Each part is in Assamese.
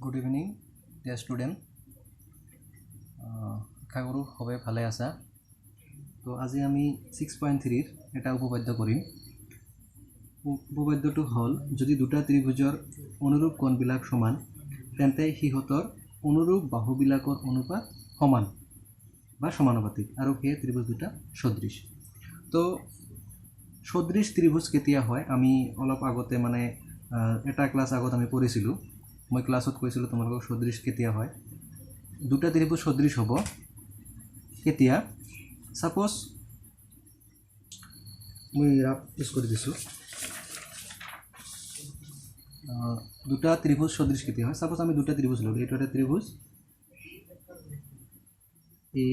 গুড ইভিনিং ডিয়াৰ ষ্টুডেণ্ট, আশা কৰোঁ সবে ভালে আছা। তো আজি আমি 6.3 এটা উপপাদ্য কৰিম। উপপাদ্যটো হ'ল, যদি দুটা ত্ৰিভুজৰ অনুৰূপ কোণবিলাক সমান তেন্তে সিহঁতৰ অনুৰূপ বাহুবিলাকৰ অনুপাত সমান বা সমানুপাতিক, আৰু সেই ত্ৰিভুজ দুটা সদৃশ। তো সদৃশ ত্ৰিভুজ কেতিয়া হয় আমি অলপ আগতে এটা ক্লাছ আগত আমি পঢ়িছিলোঁ। মই ক্লাছত কৈছিলোঁ তোমালোকক সদৃশ কেতিয়া হয়। দুটা ত্ৰিভুজ সদৃশ হ'ব কেতিয়া, সাপোজ মই ৰাফ ইউজ কৰি দিছোঁ। দুটা ত্ৰিভুজ সদৃশ কেতিয়া হয়, সাপোজ আমি দুটা ত্ৰিভুজ ল'লোঁ। এইটো এটা ত্ৰিভুজ এ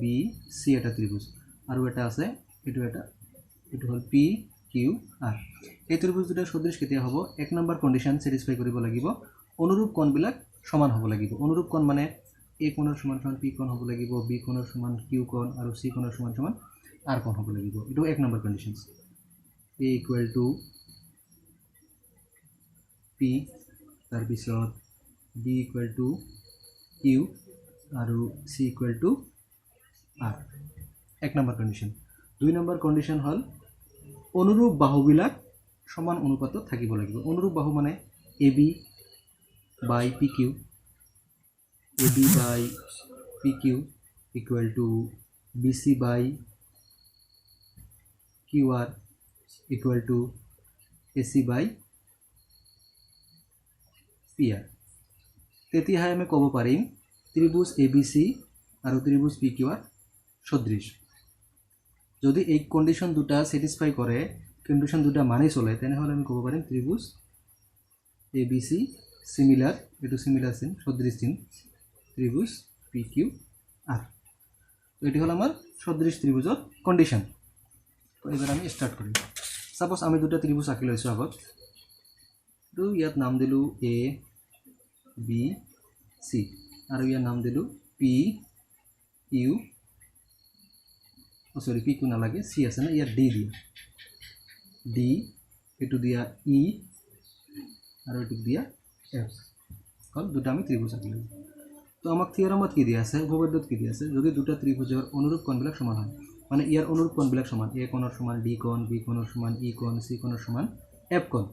বি চি, এটা ত্ৰিভুজ, আৰু এটা আছে এইটো হ'ল পি কিউ আৰ। এই ত্ৰিভুজ দুটা সদৃশ কেতিয়া হ'ব, এক নম্বৰ কণ্ডিশ্যন ছেটিছফাই কৰিব লাগিব, অনুৰূপ কোণবিলাক সমান হ'ব লাগিব। অনুৰূপ কোণ মানে এ কোণৰ সমান সমান পি কোণ হ'ব লাগিব, বি কোণৰ সমান কিউ কোণ, আৰু চি কোণৰ সমান সমান আৰ কোণ হ'ব লাগিব। এইটো এক number condition. A equal to P, তাৰপিছত বি ইকুৱেল টু কিউ, আৰু চি ইকুৱেল টু আৰ, এক নম্বৰ কণ্ডিশ্যন। দুই নম্বৰ কণ্ডিশ্যন হ'ল অনুৰূপ বাহুবিলাক সমান অনুপাতত থাকিব লাগিব। অনুৰূপ বাহু মানে A B by P Q, A B by P Q equal to B C by Q R equal to A C by P R. তেতিয়াহে আমি ক'ব পাৰিম ত্ৰিভুজ এ বি চি আৰু ত্ৰিভুজ পি কিউ আৰ সদৃশ। যদি এই কণ্ডিশ্যন দুটা ছেটিছফাই কৰে, কণ্ডিশ্যন দুটা মানি চলে, তেনেহ'লে আমি ক'ব পাৰিম ত্ৰিভুজ এ বি চি চিমিলাৰ, এইটো চিমিলাৰ চিন, সদৃশ চিন, ত্ৰিভুজ পি কিউ আৰ। তো এটি হ'ল আমাৰ সদৃশ ত্ৰিভুজৰ কণ্ডিশ্যন। তো এইবাৰ আমি ষ্টাৰ্ট কৰিম। সাপোজ আমি দুটা ত্ৰিভুজ আঁকি লৈছোঁ আগত। তো ইয়াত নাম দিলোঁ এ বি চি, আৰু ইয়াৰ নাম দিলোঁ পি ইউ, সৰি পি কিউ নালাগে, চি আছে না, ইয়াত ডি দিয়া, ডি, এইটো দিয়া ই, আৰু এইটো দিয়া এফ। হ'ল দুটা আমি ত্ৰিভুজ আঁকিলোঁ। তো আমাক থিয়ৰমত কি দিয়া আছে, উপপাদ্যত কি দিয়া আছে, যদি দুটা ত্ৰিভুজৰ অনুৰূপ কোণবিলাক সমান হয়, মানে ইয়াৰ অনুৰূপ কোণবিলাক সমান, এ কোণৰ সমান ডি কোণ, বি কোণৰ সমান ই কোণ, চি কোণৰ সমান এফ কোণ,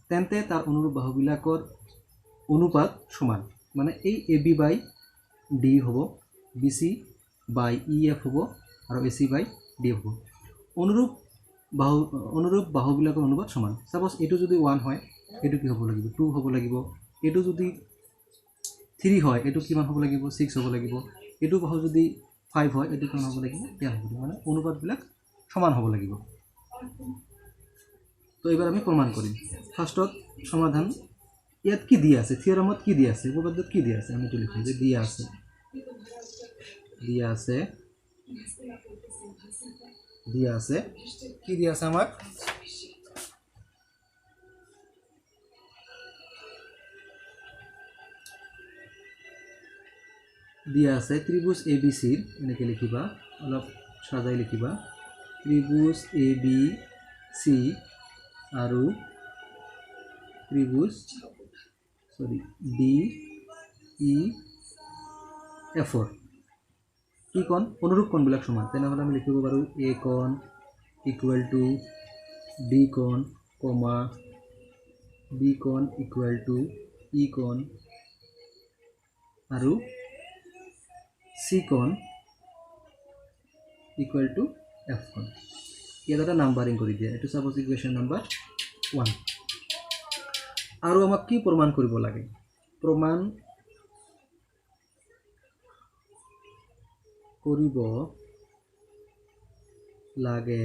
তেন্তে তাৰ অনুৰূপ বাহুবিলাকৰ অনুপাত সমান। মানে এই এ বি বাই ডি হ'ব, B C by E F হ'ব, আৰু A C by D F হ'ব। অনুৰূপ বাহুবিলাকৰ অনুপাত সমান। সাপোজ এইটো যদি 1 হয়, এইটো কি হ'ব লাগিব, 2 হ'ব লাগিব। এইটো যদি 3 হয়, এইটো কিমান হ'ব লাগিব, 6 হ'ব লাগিব। এইটো বাহু যদি 5 হয়, এইটো কিমান হ'ব লাগিব, 10 হ'ব লাগিব। মানে অনুপাতবিলাক সমান হ'ব লাগিব। তো এইবাৰ আমি প্ৰমাণ কৰিম। ফাৰ্ষ্টত সমাধান, ইয়াত কি দিয়া আছে, থিয়ৰমত কি দিয়া আছে, উপপাদ্যত কি দিয়া আছে, আমি এইটো লিখিম যে দিয়া আছে কি দিয়া আছে আমাক, দিয়া আছে ত্ৰিভুজ এ বি চিৰ, এনেকৈ লিখিবা, অলপ সাজাই লিখিবা, ত্ৰিভুজ এ বি চি আৰু ত্ৰিভুজ ডি ই এফৰ কি কোণ, অনুৰূপ কোণবিলাক সমান। তেনেহ'লে আমি লিখিব পাৰোঁ এ কোণ ইকুৱেল টু ডি কোণ, কমা বি কোণ ইকুৱেল টু ই কোণ, আৰু চি কোণ ইকুৱেল টু এফ কোণ। ইয়াত এটা নাম্বাৰিং কৰি দিয়া, এইটো সাপোজ ইকুৱেশ্যন নাম্বাৰ 1। আৰু আমাক কি প্ৰমাণ কৰিব লাগে, প্ৰমাণ কৰিব লাগে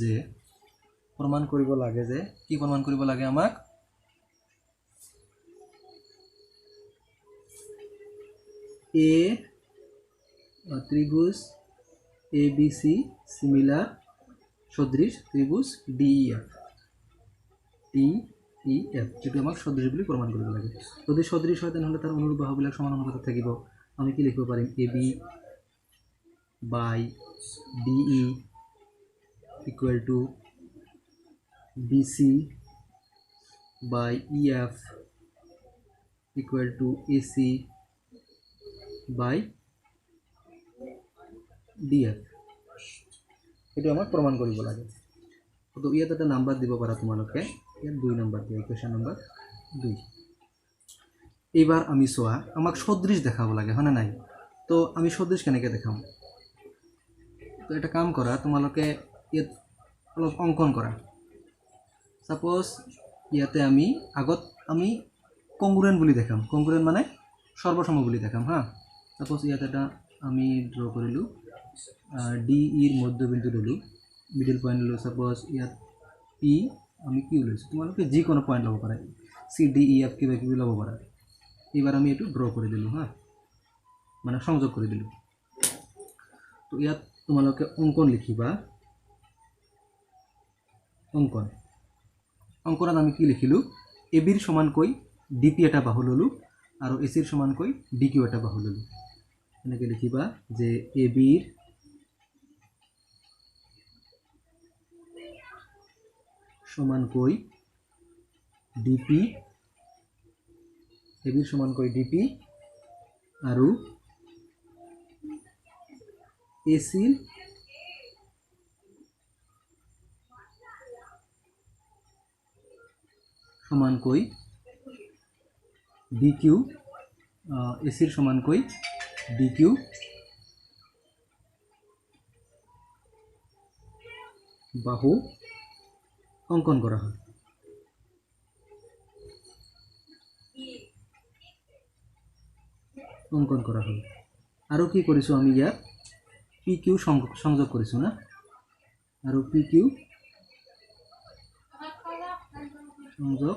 যে কি প্ৰমাণ কৰিব লাগে আমাক, ত্ৰিভুজ এ বি চি চিমিলাৰ সদৃশ ত্ৰিভুজ ডি ই এফ, এইটো আমাক সদৃশ বুলি প্ৰমাণ কৰিব লাগে। যদি সদৃশ হয়, তেনেহ'লে তাৰ অনুৰূপ বাহুবিলাক সমান অনুপাতত থাকিব। আমি কি লিখিব পাৰিম, A B by D E equal to B C by E F equal to AC by DF, এইটো আমাক প্ৰমাণ কৰিব লাগে। তো ইয়াত এটা নাম্বাৰ দিব পাৰা তোমালোকে, ইয়াত 2 নাম্বাৰ দিয়া, ইকুৱেশ্যন নম্বৰ 2। এইবাৰ আমি চোৱা, আমাক সদৃশ দেখাব লাগে হয়নে নাই? তো আমি সদৃশ কেনেকৈ দেখাম? তো এটা কাম কৰা, তোমালোকে ইয়াত অলপ অংকন কৰা। সাপোজ ইয়াতে আমি আগত আমি কংগ্ৰুৱেণ্ট বুলি দেখাম। কংগ্ৰুৱেণ্ট মানে সৰ্বসম বুলি দেখাম হা। সাপোজ ইয়াত এটা আমি ড্ৰ কৰিলোঁ, ডি ইৰ মধ্যবিন্দু ল'লোঁ, মিডিল পইণ্ট ল'লোঁ। সাপোজ ইয়াত পি আমি কিউ লৈছোঁ, তোমালোকে যিকোনো পইণ্ট ল'ব পাৰা, চি ডি ই এফ কিবা কিবি ল'ব পাৰা। এইবাৰ আমি এইটো ড্ৰ কৰি দিলোঁ হা, মানে সংযোগ কৰি দিলোঁ। তো ইয়াত তোমালোকে অংকন লিখিবা। অংকনত আমি কি লিখিলোঁ? এ বিৰ সমানকৈ ডি পি এটা বাহু ল'লোঁ আৰু এ চিৰ সমানকৈ ডি কিউ এটা বাহু ল'লোঁ। এনেকৈ লিখিবা যে এ বিৰ সমানকৈ ডি পি, এ বিৰ সমানকৈ ডি পি আৰু এ চিৰ সমানকৈ ডি কিউ, এ চিৰ সমানকৈ ডি কিউ বাহু অংকন কৰা হয়। আৰু কি কৰিছোঁ আমি ইয়াত পি কিউ সংযোগ কৰিছোঁ না, আৰু পি কিউ সংযোগ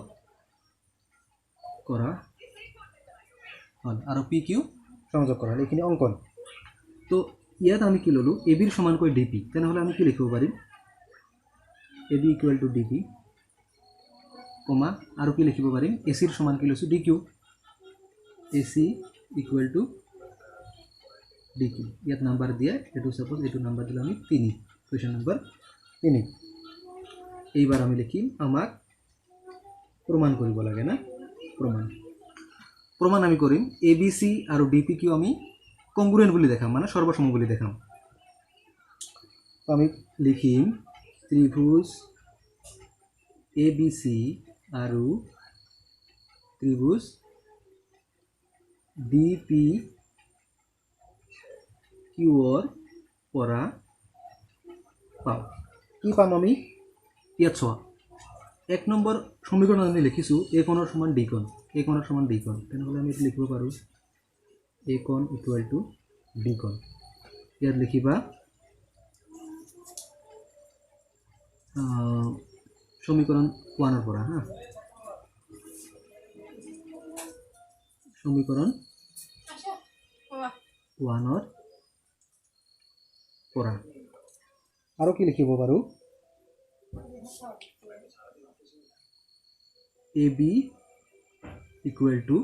কৰা হ'ল, আৰু পি কিউ সংযোগ কৰা হ'ল, এইখিনি অংকন। তো ইয়াত আমি কি ল'লোঁ? এ বিৰ সমানকৈ ডি পি, তেনেহ'লে আমি কি লিখিব পাৰিম? A B equal to D P, comma, আৰু কি লিখিব পাৰিম? এ চিৰ সমান কি লৈছোঁ? D Q, A C equal to D Q. ইয়াত নাম্বাৰ দিয়ে, এইটো সাপোজ এইটো নাম্বাৰ দিলে আমি 3, কুৱেশ্যন নম্বৰ 3। এইবাৰ আমি লিখিম, আমাক প্ৰমাণ কৰিব লাগে না, প্ৰমাণ আমি কৰিম। এ বি চি আৰু ডি পি কিউ আমি কংগ্ৰুৱেণ্ট বুলি দেখাম, মানে সৰ্বসম বুলি দেখাম। আমি লিখিম ত্ৰিভুজ এ বি চি আৰু ত্ৰিভুজ ডি পি কিউৰ পৰা পাওঁ। কি পাম আমি? ইয়াত চোৱা, 1 নম্বৰ সমীকৰণত আমি লিখিছোঁ এ কোণৰ সমান ডি কোণ, এ কোণৰ সমান ডি কোণ। তেনেহ'লে আমি লিখিব পাৰোঁ এ কোণ ইকুৱেল টু ডি কোণ। ইয়াত লিখিবা সমীকৰণ 1ৰ পৰা হা, সমীকৰণ 1ৰ পৰা। আৰু কি লিখিব পাৰোঁ? A B equal to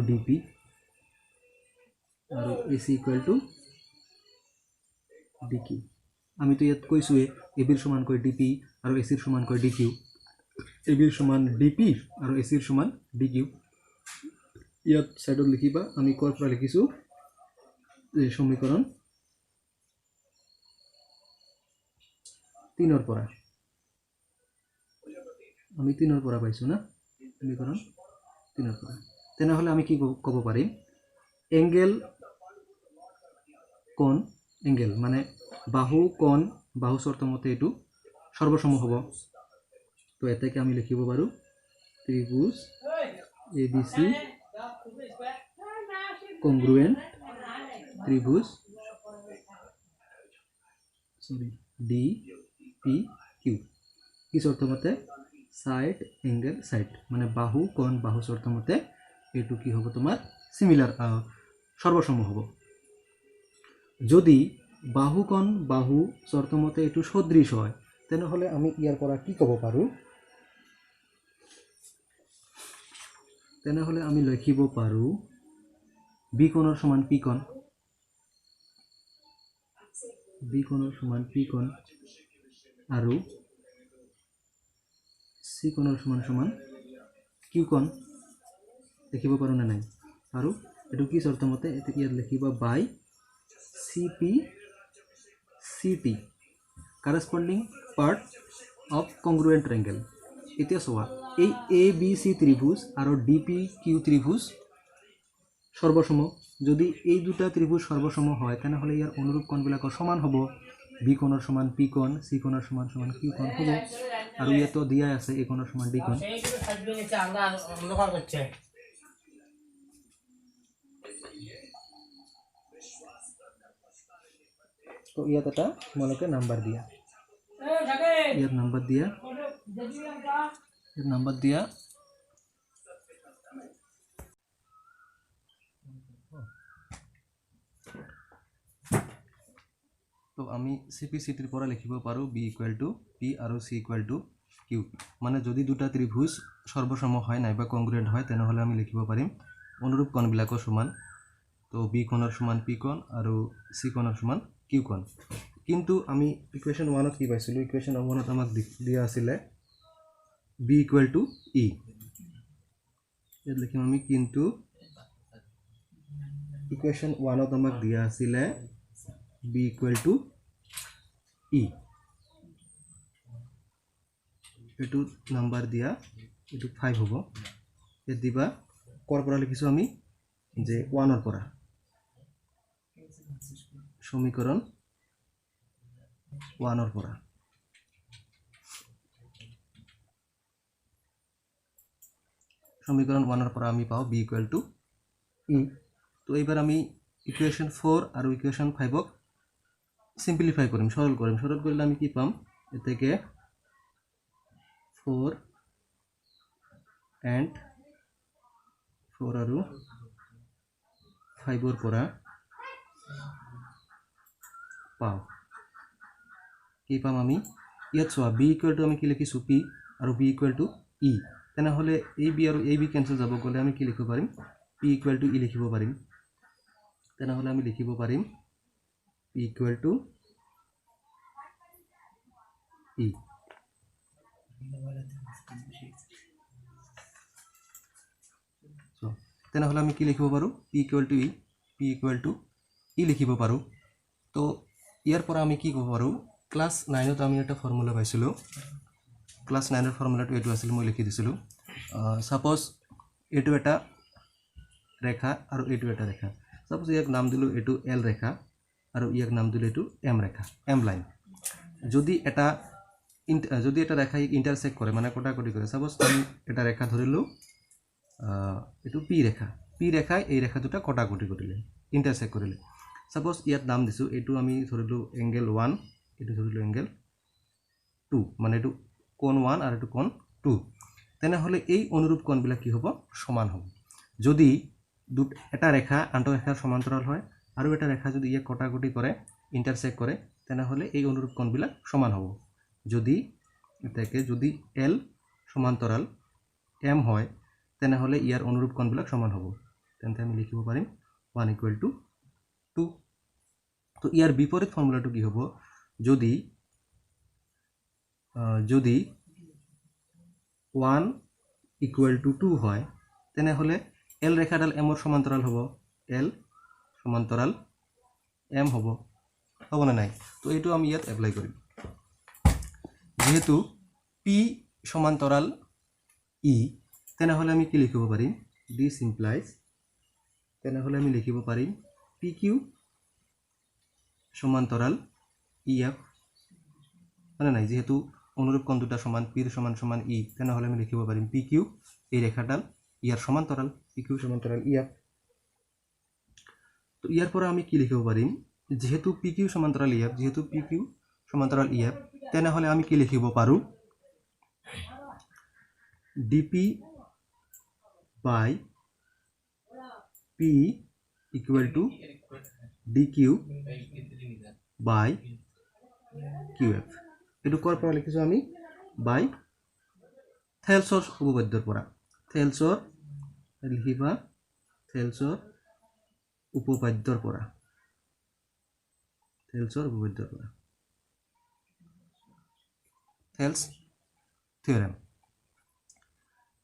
D P আৰু A C equal to D Q. আমিতো ইয়াত কৈছোঁৱে এ বিৰ সমানকৈ ডি পি আৰু এ চিৰ সমানকৈ ডি কিউ, এ বিৰ সমান ডি পি আৰু এ চিৰ সমান ডি কিউ। ইয়াত ছাইডত লিখিবা আমি ক'ৰ পৰা লিখিছোঁ? সমীকৰণ 3ৰ পৰা, আমি 3ৰ পৰা পাইছোঁ না, সমীকৰণ 3ৰ পৰা। তেনেহ'লে আমি কি ক'ব পাৰিম? এংগেল মানে বাহু কোণ, বাহু চৰ্ত মতে এইটো সৰ্বসম হ'ব। তো এটাকে আমি লিখিব পাৰোঁ ত্ৰিভুজ এ বি চি কংগ্ৰুৱেণ্ট ত্ৰিভুজ ডি পি কিউ। কি চৰ্ত মতে? সাইড এংগেল সাইড, মানে বাহু কোণ বাহু চৰ্ত মতে এইটো কি হ'ব তোমাৰ? সিমিলাৰ, সৰ্বসম হ'ব। যদি বাহু কোণ বাহু চৰ্ত মতে এইটো সদৃশ হয়, তেনেহ'লে আমি ইয়াৰ পৰা কি ক'ব পাৰোঁ? তেনেহ'লে আমি লিখিব পাৰোঁ বি কোণৰ সমান পি কোণ, বি কোণৰ সমান পি কোণ আৰু চি কোণৰ সমান কিউ কোণ লিখিব পাৰোঁ নে নাই আৰু এইটো কি চৰ্ত মতে ইয়াত লিখিব by C P C T corresponding part of congruent triangle. এতিয়া চোৱা এই এ বি চি ত্ৰিভুজ আৰু ডি পি কিউ ত্ৰিভুজ সৰ্বসম। যদি এই দুটা ত্ৰিভুজ সৰ্বসম হয় তেনেহ'লে ইয়াৰ অনুৰূপ কোণবিলাকৰ সমান হ'ব। বি কোণৰ সমান পি কোণ, চি কোণৰ সমান সমান কিউ কোণ হ'ব। আৰু ইয়াতো দিয়াই আছে এ কোণৰ সমান ডি কোণ। তো ইয়াত এটা তোমালোকে নাম্বাৰ দিয়া, ইয়াত নাম্বাৰ দিয়া, ইয়াত নাম্বাৰ দিয়া। তো আমি চি পি চি টিৰ পৰা লিখিব পাৰোঁ বি ইকুৱেল টু পি আৰু চি ইকুৱেল টু কিউ। মানে যদি দুটা ত্ৰিভুজ সৰ্বসম হয় নাইবা কংগ্ৰুৱেণ্ট হয় তেনেহ'লে আমি লিখিব পাৰিম অনুৰূপ কোণবিলাকৰ সমান। তো বি কোণৰ সমান পি কোণ আৰু চি কোণৰ সমান কিউ কোণ। কিন্তু আমি ইকুৱেশ্যন 1ত কি পাইছিলোঁ? ইকুৱেশ্যন 1ত আমাক দিয়া আছিলে বি ইকুৱেল টু ই। ইয়াত লিখিম আমি কিন্তু ইকুৱেশ্যন 1ত আমাক দিয়া আছিলে বি ইকুৱেল টু ই। এইটো নাম্বাৰ দিয়া, এইটো 5 হ'ব। ইয়াত দিবা ক'ৰ পৰা লিখিছোঁ আমি যে 1ৰ পৰা। সমীকৰণ 1ৰ পৰা। সমীকৰণ 1ৰ পৰা আমি পাওঁ বি ইকুৱেল টু ই। তো এইবাৰ আমি ইকুৱেশ্যন 4 আৰু ইকুৱেশ্যন 5ক সিম্পলিফাই কৰিম, সৰল কৰিম। সৰল কৰিলে আমি কি পাম? এতেকে 4 and 4 আৰু 5ৰ পৰা পাওঁ কি পাম আমি? ইয়াত চোৱা বি ইকুৱেল টু আমি কি লিখিছোঁ পি আৰু বি ইকুৱেল টু ই। তেনেহ'লে এই বি আৰু এই বি কেঞ্চেল যাব গ'লে আমি কি লিখিব পাৰিম? পি ইকুৱেল টু ই লিখিব পাৰিম। তেনেহ'লে আমি লিখিব পাৰিম পি ইকুৱেল টু ই। তেনেহ'লে আমি কি লিখিব পাৰোঁ? P equal to E, P equal to E লিখিব পাৰোঁ। তো ইয়াৰ পৰা আমি কি ক'ব পাৰোঁ? ক্লাছ 9ত আমি এটা ফৰ্মুলা পাইছিলোঁ। ক্লাছ 9ৰ ফৰ্মুলাটো এইটো আছিল, মই লিখি দিছিলোঁ। ছাপ'জ এইটো এটা ৰেখা আৰু এইটো এটা ৰেখা। ছাপ'জ ইয়াক নাম দিলোঁ এইটো এল ৰেখা আৰু ইয়াক নাম দিলোঁ এইটো এম ৰেখা, এম লাইন। যদি এটা ৰেখাই ইণ্টাৰচেক্ট কৰে মানে কটাকটি কৰে, ছাপ'জ আমি এটা ৰেখা ধৰিলোঁ এইটো পি ৰেখা। পি ৰেখাই এই ৰেখা দুটা কটাকটি কৰিলে, ইণ্টাৰচেক্ট কৰিলে। ছাপ'জ ইয়াত নাম দিছোঁ এইটো আমি ধৰিলোঁ এংগেল 1, এইটো ধৰিলোঁ এংগেল 2, মানে এইটো কোণ 1 আৰু এইটো কোণ 2। তেনেহ'লে এই অনুৰূপ কোণবিলাক কি হ'ব? সমান হ'ব। যদি এটা ৰেখা আনটো ৰেখাৰ সমান্তৰাল হয় আৰু এটা ৰেখা যদি ইয়াক কটাকটি কৰে, ইণ্টাৰচেক্ট কৰে, তেনেহ'লে এই অনুৰূপ কোণবিলাক সমান হ'ব। যদি এল সমান্তৰাল এম হয় তেনেহ'লে ইয়াৰ অনুৰূপ কোণবিলাক সমান হ'ব। তেন্তে আমি লিখিব পাৰিম 1 ইকুৱেল টু 2। তো ইয়াৰ বিপৰীত ফৰ্মুলাটো কি হ'ব? যদি 1 ইকুৱেল টু 2 হয় তেনেহ'লে এল ৰেখাডাল এমৰ সমান্তৰাল হ'ব, এল সমান্তৰাল এম হ'বনে নাই? তো এইটো আমি ইয়াত এপ্লাই কৰিম। যেহেতু পি সমান্তৰাল ই, তেনেহ'লে আমি কি লিখিব পাৰিম? দিছ ইমপ্লাইজ, তেনেহ'লে আমি লিখিব পাৰিম পি কিউ সমান্তৰাল ই এফ, মানে নাই? যেহেতু অনুৰূপ কোণ দুটা সমান, পিৰ সমান সমান ই, তেনেহ'লে আমি লিখিব পাৰিম পি কিউ এই ৰেখাডাল ইয়াৰ সমান্তৰাল, পি কিউ সমান্তৰাল ই এফ। তো ইয়াৰ পৰা আমি কি লিখিব পাৰিম? যেহেতু পি কিউ সমান্তৰাল ই এফ, তেনেহ'লে আমি কি লিখিব পাৰোঁ? DP by P equal to D Q by Q F. এইটো ক'ৰ পৰা লিখিছোঁ আমি? বাই থেলছৰ উপপাদ্যৰ পৰা। থেলছৰ উপপাদ্যৰ পৰা। থেলছ থিয়ৰেম।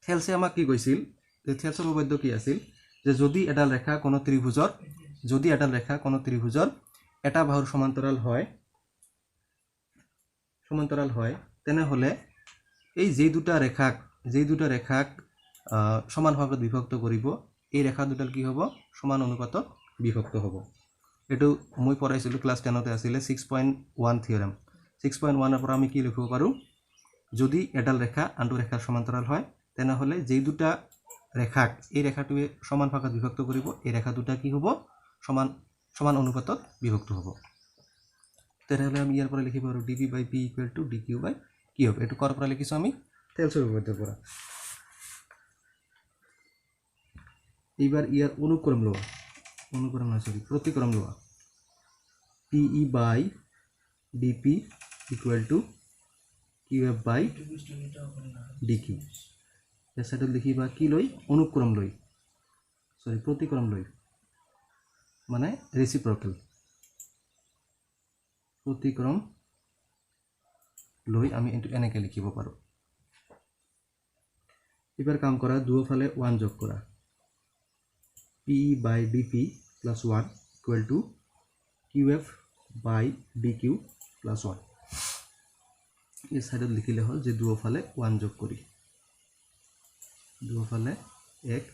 থেলছে আমাক কি কৈছিল যে থেলছৰ উপপাদ্য কি আছিল যে যদি এডাল ৰেখা কোনো ত্ৰিভুজৰ এটা বাহুৰ সমান্তৰাল হয় তেনেহ'লে এই যে দুটা ৰেখাক সমান ভাগত বিভক্ত কৰিব এই ৰেখা দুটাল কি হ'ব সমান অনুপাতত বিভক্ত হ'ব এটো মই পঢ়াইছিলোঁ ক্লাছ 10তে আছিলে 6.1 থিওৰেম 6.1 ৰ পৰা আমি কি লিখিব পাৰো যদি এডাল ৰেখা আনটো ৰেখাৰ সমান্তৰাল হয় তেনেহ'লে যে দুটা ৰেখাক এই ৰেখাটোৱে সমান ভাগত বিভক্ত কৰিব এই ৰেখা দুটা কি হ'ব সমান অনুপাতত বিভক্ত হ'ব তেনেহ'লে আমি ইয়াৰ পৰা লিখিব পাৰো dp/p = dq/q এটো কৰ পৰা লিখিছো আমি থেলছৰ উপপাদ্যৰ পৰা এইবাৰ ইয়াৰ প্ৰতিক্ৰম লোৱা pe/dp = qf/dq এই সাইডত লিখিবা কি লৈ প্ৰতিক্ৰম লৈ মানে ৰেচিপ্ৰকেল প্ৰতিক্ৰম লৈ আমি এনেকৈ লিখিব পাৰো এবাৰ কাম কৰা দুয়োফালে 1 যোগ কৰা p/dp + 1 = qf/dq + 1 এই সাইডত লিখিলে হ'ল যে দুয়োফালে 1 যোগ কৰি দুয়োফালে 1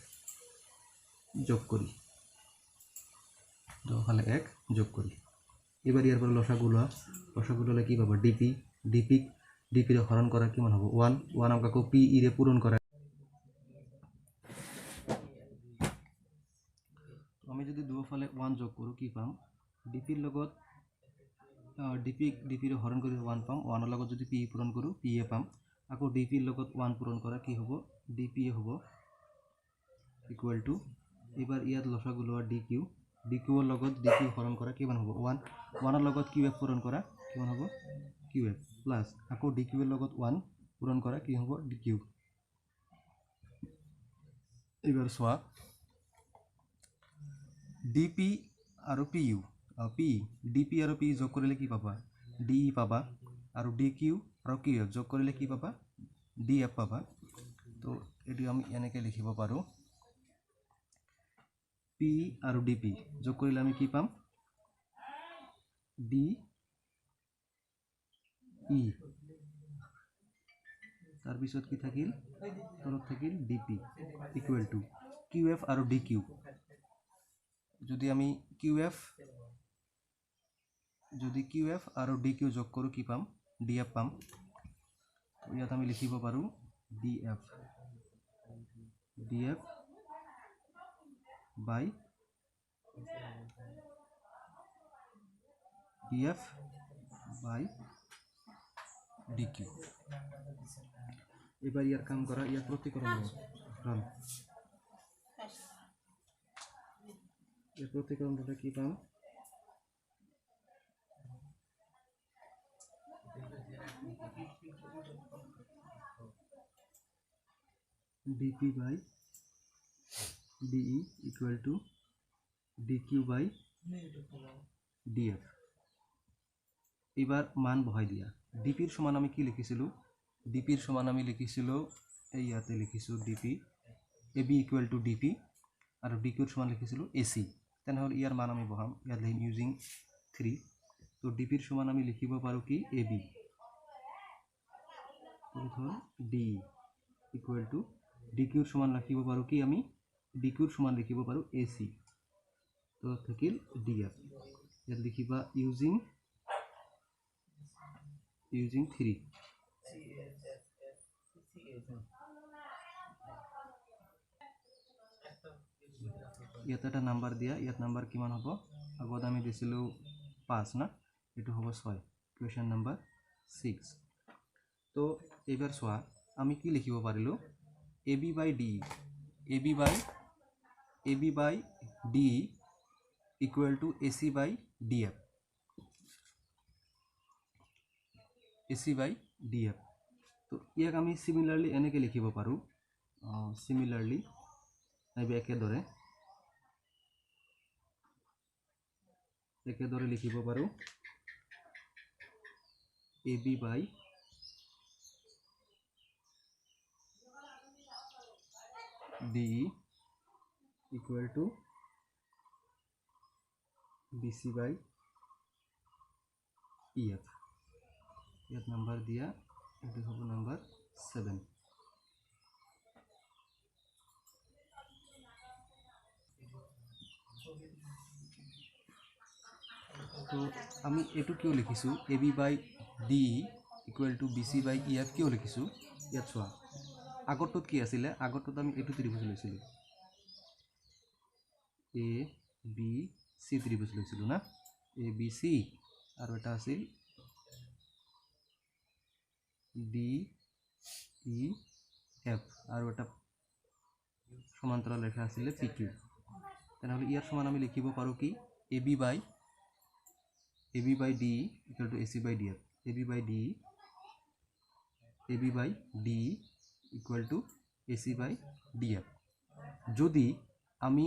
যোগ কৰি এবাৰ ইয়াৰ পৰা লসাগু ল'লে কি পাবা dp ৰে হৰণ কৰা কিমান হ'ব 1 আকৌ p ৰে পূৰণ কৰা আমি যদি দুয়োফালে 1 যোগ কৰো কি পাম dp ৰ লগত dp ৰে হৰণ কৰি 1 পাম 1 ৰ লগত যদি p পূৰণ কৰো p এ পাম আকৌ dp ৰ লগত 1 পূৰণ কৰা কি হ'ব dp হ'ব = এবাৰ ইয়াত লসাগু লোৱা dq ৰ লগত dq হৰণ কৰা কিমান হ'ব 1 ৰ লগত qf পূৰণ কৰা কিমান হ'ব qf প্লাস আকৌ dq ৰ লগত 1 পূৰণ কৰা কি হ'ব dq এবাৰ সোৱা dp আৰু pu dp আৰু p যোগ কৰিলে কি পাবা de পাবা আৰু dq আৰু qf যোগ কৰিলে কি পাবা df পাবা তো এটো আমি এনেকৈ লিখিব পাৰো p আৰু dp যোগ কৰিলে আমি কি পাম de তাৰ পিছত কি থাকিল তলত থাকিল dp = qf আৰু dq যদি আমি qf আৰু dq যোগ কৰো কি পাম df পাম তো ইয়াত আমি লিখিব পাৰো df by dq এবাৰ ইয়াৰ কাম কৰা ইয়াৰ প্ৰতিক্ৰম ললে কি পাম dp/de = dq/df এবাৰ মান বহাই দিয়া dp ৰ সমান আমি কি লিখিছিলো dp ৰ সমান আমি লিখিছিলো এই ইয়াতে লিখিছো dp ab = dp আৰু dq ৰ সমান লিখিছিলো ac তেনেহ'লে ইয়াৰ মান আমি বহাম ইয়াত লিখিম ইউজিং 3 তো dp ৰ সমান আমি লিখিব পাৰো কি ab de = dq ৰ সমান লিখিব পাৰো কি আমি dq ৰ সমান লিখিব পাৰো ac তো থাকিল df ইয়াত লিখিবা ইউজিং 3 ইয়াত এটা নাম্বার দিয়া ইয়াত নাম্বার কিমান হ'ব আগত আমি দিছিলো 5 না এটো হ'ব 6 কোৱেশ্চন নাম্বাৰ 6 তো এবাৰ সোৱা আমি কি লিখিব পাৰিলো ab/d = ac/df তো ইয়াক আমি সিমিলাৰলি এনেকে লিখিব পাৰো সিমিলাৰলি নাইবা একেদৰে লিখিব পাৰো ab/d D equal to BC by EF. ইয়াত নাম্বার দিয়া এটি হব নাম্বার 7। তো আমি এটু কিয় লিখিছোঁ A B by D equal to B C by EF কিয় লিখিছোঁ ইয়াত চোৱা। আগৰটোত কি আছিলে, আগৰটোত আমি এইটো ত্ৰিভুজ লৈছিলোঁ, এ বি সি ত্ৰিভুজ লৈছিলোঁ না, এ বি সি, আৰু এটা আছিল ডি ই এফ, আৰু এটা সমান্তৰাল ৰেখা আছিলে পি কিউ। তেনেহ'লে ইয়াৰ সমান আমি লিখিব পাৰোঁ কি A B by D equal to A C by D F, A B by D equal to A C by D F. যদি আমি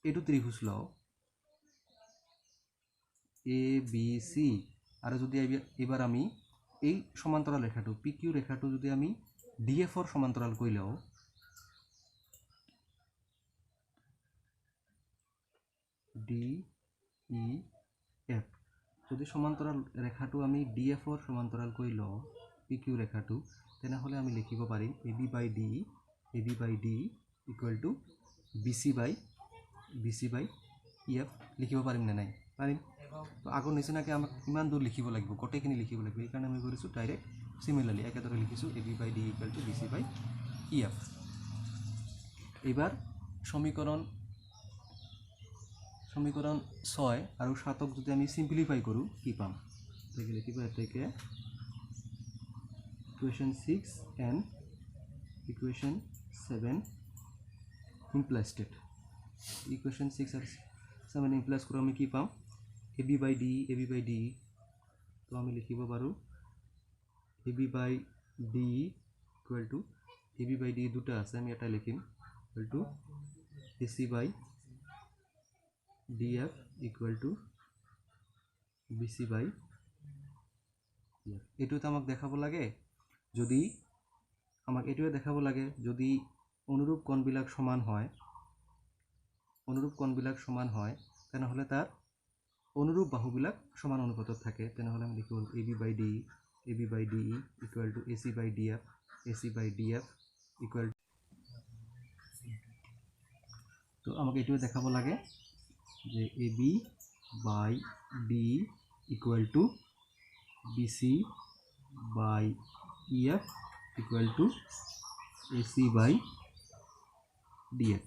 এইটো ত্ৰিভুজ লওঁ এ বি সি, আৰু যদি এবাৰ আমি এই সমান্তৰাল ৰেখাটো পি কিউ ৰেখাটো যদি আমি ডি এফৰ সমান্তৰাল কৰি লওঁ, ডি ই এফ, যদি সমান্তৰাল ৰেখাটো আমি ডি এফৰ সমান্তৰাল কৰি লওঁ পি কিউ ৰেখাটো, তেনেহ'লে আমি লিখিব পাৰিম A B by D equal to B C by E F. লিখিব পাৰিম নে নাই? পাৰিম। তো আগৰ নিচিনাকৈ আমাক কিমান দূৰ লিখিব লাগিব, গোটেইখিনি লিখিব লাগিব। সেইকাৰণে আমি কৰিছোঁ ডাইৰেক্ট চিমিলাৰলি একেদৰে লিখিছোঁ A B by D equal to B C by E F. এইবাৰ সমীকৰণ 6 আৰু 7ক যদি আমি সিম্পলিফাই কৰোঁ কি পাম? এটাকে লিখিব, এটাকে ইকুৱেশ্যন 6 এণ্ড ইকুৱেশ্যন 7 ইমপ্লাইষ্টেড। ইকুৱেশ্যন 6 আৰু 7 ইমপ্লাইজ কৰোঁ আমি কি পাম? এ বি বাই ডি, তো আমি লিখিব পাৰোঁ A B by D equal to A B by D দুটা আছে, আমি এটা লিখিম equal to A C by D F equal to B C by D F. এইটোত আমাক দেখাব লাগে, যদি আমাক এইটোৱে দেখাব লাগে যদি অনুৰূপ কোণবিলাক সমান হয় তেনেহ'লে তাৰ অনুৰূপ বাহুবিলাক সমান অনুপাতত থাকে। তেনেহ'লে আমি লিখিব A B by D equal to A C by D F equal to, তো আমাক এইটোৱে দেখাব লাগে যে A B by D equal to B C by E F equal to A C by D F.